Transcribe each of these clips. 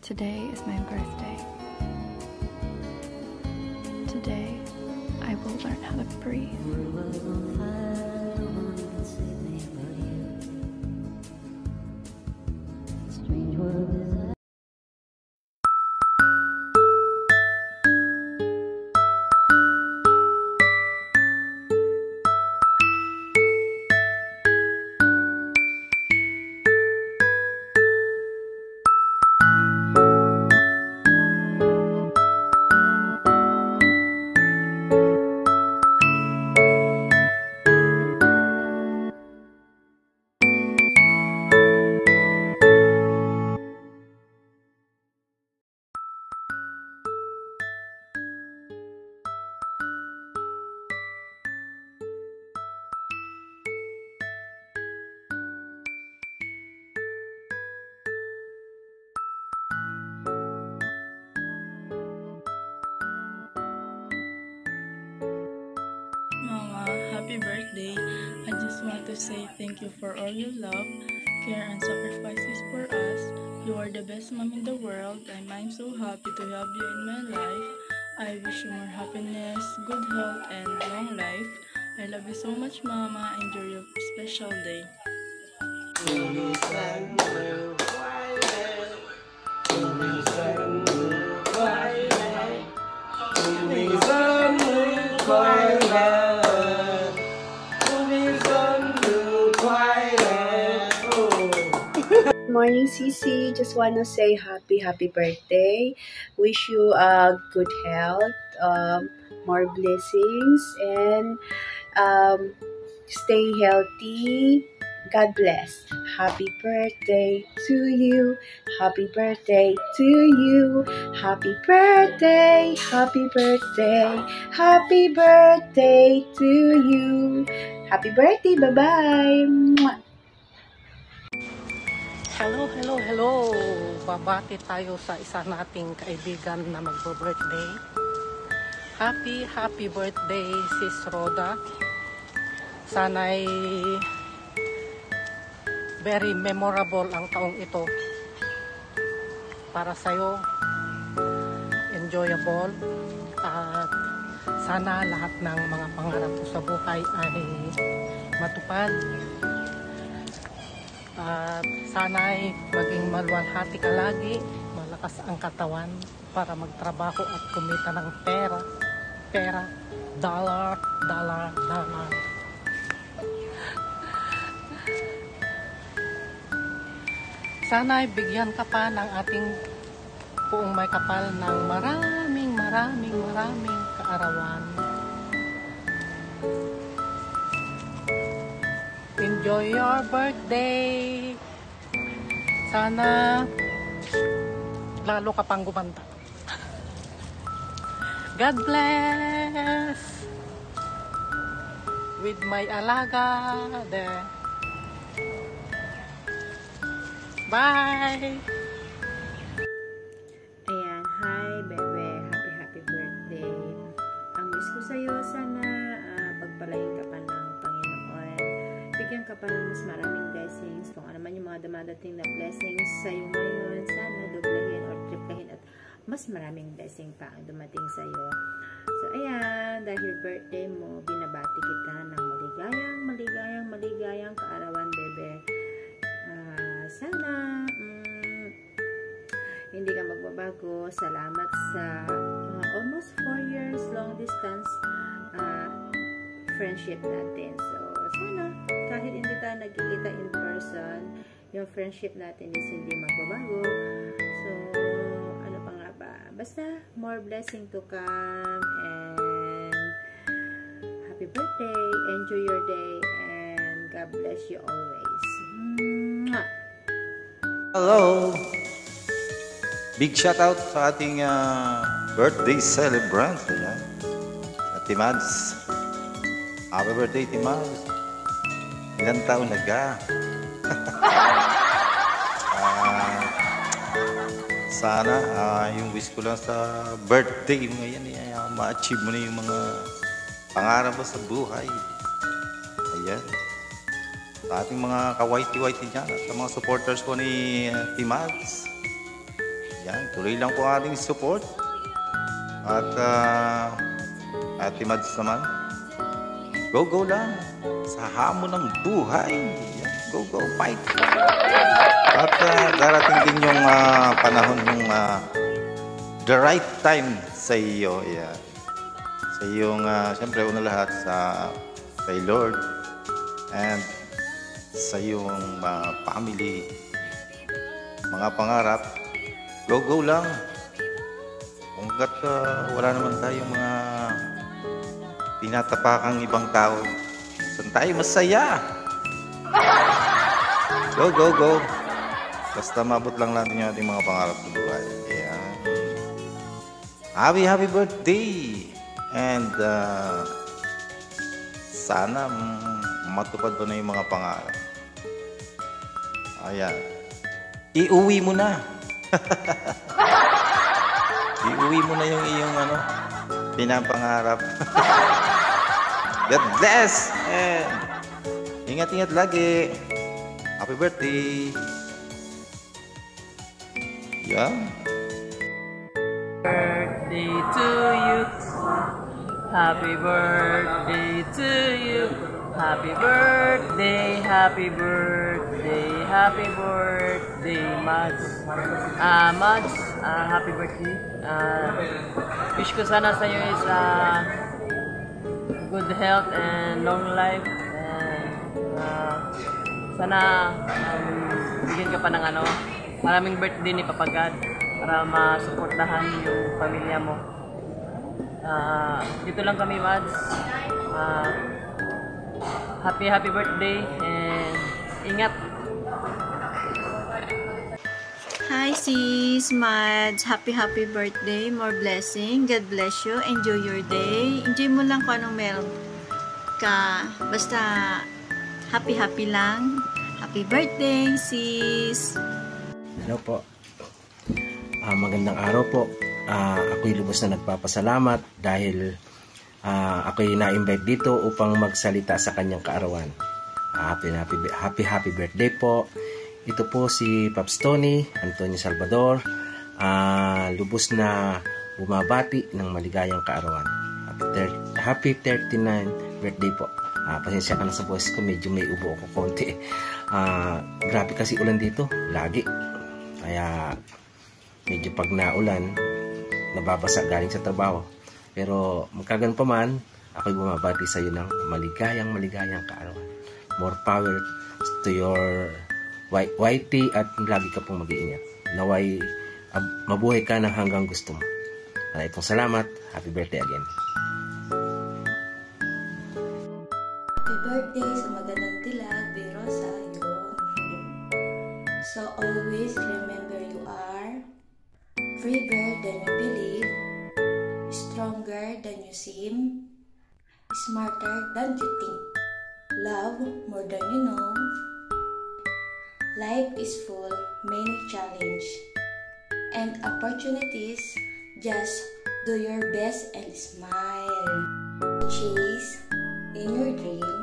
Today is my birthday. Today, I will learn how to breathe. Mama, happy birthday. I just want to say thank you for all your love, care, and sacrifices for us. You are the best mom in the world, and I'm so happy to have you in my life. I wish you more happiness, good health, and long life. I love you so much, Mama. Enjoy your special day. Morning, Cece. Just want to say happy birthday. Wish you good health, more blessings, and stay healthy. God bless. Happy birthday to you. Happy birthday to you. Happy birthday. Happy birthday. Happy birthday to you. Happy birthday. Bye-bye. Hello. Babati tayo sa isa nating kaibigan na magbo-birthday. Happy birthday, Sis Rhoda. Sana'y very memorable ang taong ito para sa'yo. Enjoyable. At sana lahat ng mga pangarap mo sa buhay ay matupad. At sana'y maging maluwalhati ka lagi, malakas ang katawan para magtrabaho at kumita ng pera, dollar. Sana'y bigyan ka pa ng ating buong may kapal ng maraming kaarawan. Enjoy your birthday. Sana lalo ka pang gumanda. God bless. With my alaga there. Bye. Ayan, hi bebe, happy birthday. Ang wish ko sa'yo, sana pagpalain ka pa ng Panginoon. Bigyan ka pa ng mas maraming blessings. Kung ano man yung mga dumadating na blessings sa'yo ngayon, sana doblehin or triplahin at mas maraming blessing pa ang dumating sa'yo. So ayan, dahil birthday mo, binabati kita ng maligayang kaarawan bebe. Sana hindi ka magbabago. Salamat sa almost 4 years long distance friendship natin. So, sana kahit hindi tayo nagkikita in person, yung friendship natin is hindi magbabago. So, ano pa nga ba? Basta, more blessing to come and happy birthday. Enjoy your day and God bless you always. Mwah! Hello! Big shout out sa ating birthday celebrant. Ayan. Ate Mads. Happy birthday, Ate Mads. Ilang taon na ka? Sana yung wish ko lang sa birthday mo ngayon, ma-achieve mo na yung mga pangarap mo sa buhay. Ayan. Sa ating mga ka-whitey-whitey dyan, sa mga supporters ko ni Ate Mads. Yan, tuloy lang po ang ating support. At Ate Mads naman, go lang sa hamon ng buhay. Yan, go, fight. At darating din yung panahon yung the right time sa iyo. Yan. Sa iyong, siyempre una lahat kay Lord and sa iyong family, mga pangarap, go lang. Hanggat wala naman tayong mga tinatapakang ibang tao, saan tayo masaya? Go. Basta mabot lang natin yung ating mga pangarap sa buhay. Ayan. Happy birthday! And sana matupad mo na yung mga pangarap. Ayan. Iuwi mo na. Iuwi mo na yung iyong pinapangarap. God bless! And ingat lagi. Happy birthday! Yeah. Birthday to you. Happy birthday to you. Happy birthday, happy birthday, Mads. Mads, happy birthday. Wish ko sana sa iyo is good health and long life. And sana bigyan ka pa ng maraming birthday ni Papa God para masuportahan yung pamilya mo. Dito lang kami, Mads. Happy birthday and ingat. Hi sis, Mads. Happy birthday. More blessing. God bless you. Enjoy your day. Enjoy mo lang kung anong meron ka. Basta happy lang. Happy birthday, sis. Hello po. Magandang araw po. Ako'y lubos na nagpapasalamat dahil ako'y na-invite dito upang magsalita sa kanyang kaarawan. Happy birthday po. Ito po si Pops Tony Antonio Salvador. Lubos na bumabati ng maligayang kaarawan. Happy 39 birthday po. Pasensya ka na sa boses ko, medyo may ubo ako konti. Grabe kasi ulan dito, lagi. Kaya medyo pag naulan, nababasa galing sa trabaho. Pero magkagan pa man, ako'y bumabati sa iyo ng maligayang kaarawan. More power to your YT at lagi ka pong mag-iingat. Naway mabuhay ka ng hanggang gusto mo. Maraming pong salamat. Happy birthday again. Happy birthday sa magandang tilag, pero sa iyo. So always remember you are braver than you believe, stronger than you seem, smarter than you think, love more than you know. Life is full many challenges and opportunities. Just do your best and smile. Chase in your dream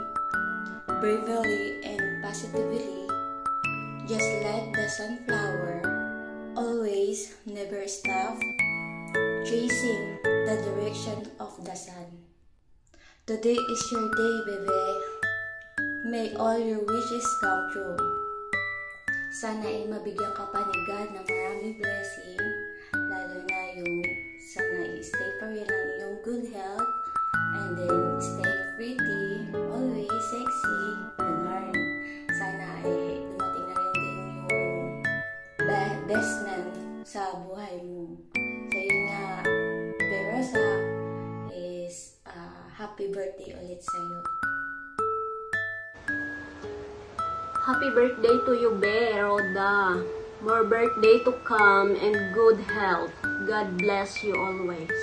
bravely and positively, just like the sunflower. Always never stop chasing the direction of the sun. Today is your day, baby. May all your wishes come true. Sana ay mabigyan ka pa ni God ng maraming blessing, lalo na yung sana i-stay pa rin ang iyong good health, and then stay pretty, always sexy, ganun. Sana ay dumating na rin din yung best man sa buhay mo. So yun nga, Verosa is happy birthday ulit sa'yo. Happy birthday to you, Be, Roda. More birthday to come and good health. God bless you always.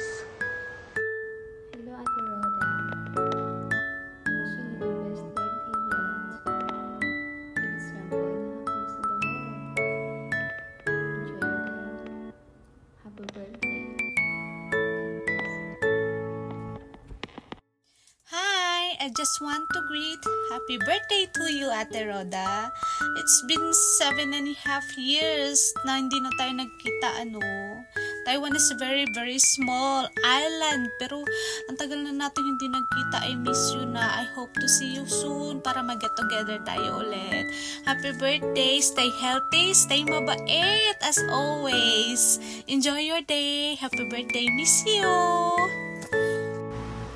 Hello, Ate Rhoda. Wishing you the best birthday yet. It's from all the happiness in the world. Enjoy your day. Happy birthday. Hi! I just want to greet happy birthday to you, Ate Roda. It's been 7.5 years na hindi na tayo nagkita, Taiwan is a very, very small island. Pero, ang tagal na natin hindi nagkita. I miss you na. I hope to see you soon para mag-get together tayo ulit. Happy birthday. Stay healthy. Stay mabait as always. Enjoy your day. Happy birthday. Miss you.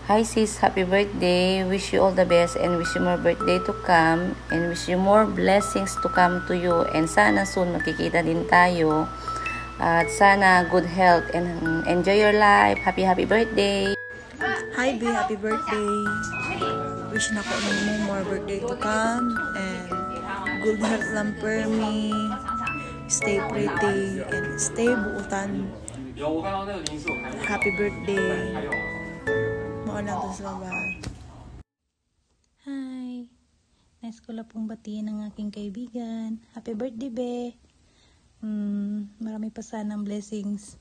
Hi sis, happy birthday. Wish you all the best and wish you more birthday to come and wish you more blessings to come to you. And sana soon makikita din tayo. At sana good health and enjoy your life. Happy birthday. Hi B, happy birthday. Wish na ko mo more birthday to come and good health lang per me. Stay pretty and stay buutan. Happy birthday. Maulang to sa bahay. Hi. Nice ko lang pong batiin ng aking kaibigan. Happy birthday, be. Marami pa sanang blessings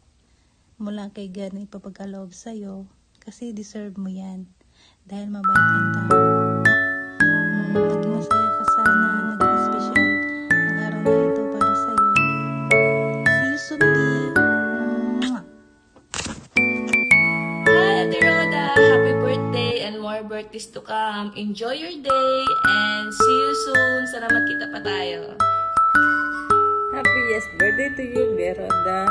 mula kay God na ipapagkaloob sa'yo kasi deserve mo yan dahil mabait kang tao. Naging masaya ka sana, naging special ang araw na ito para sa'yo. See you soon, B. Hi, Ate Roda! Happy birthday and more birthdays to come. Enjoy your day and see you soon. Sana magkita pa tayo. Happy birthday to you, Beroda.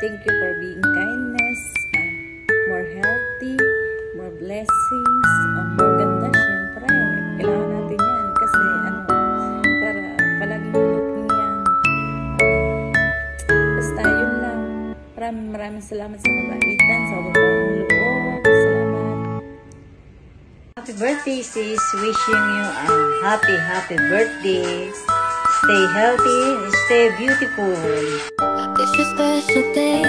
Thank you for being kindness, more healthy, more blessings, more ganda, syempre. Kailangan natin yan kasi para palaging looking yan. Basta yun lang. Maraming salamat sa mabaitan, sa mababang loob. Salamat. Happy birthday sis. Wishing you a happy birthday. Stay healthy and stay beautiful. It's a special day.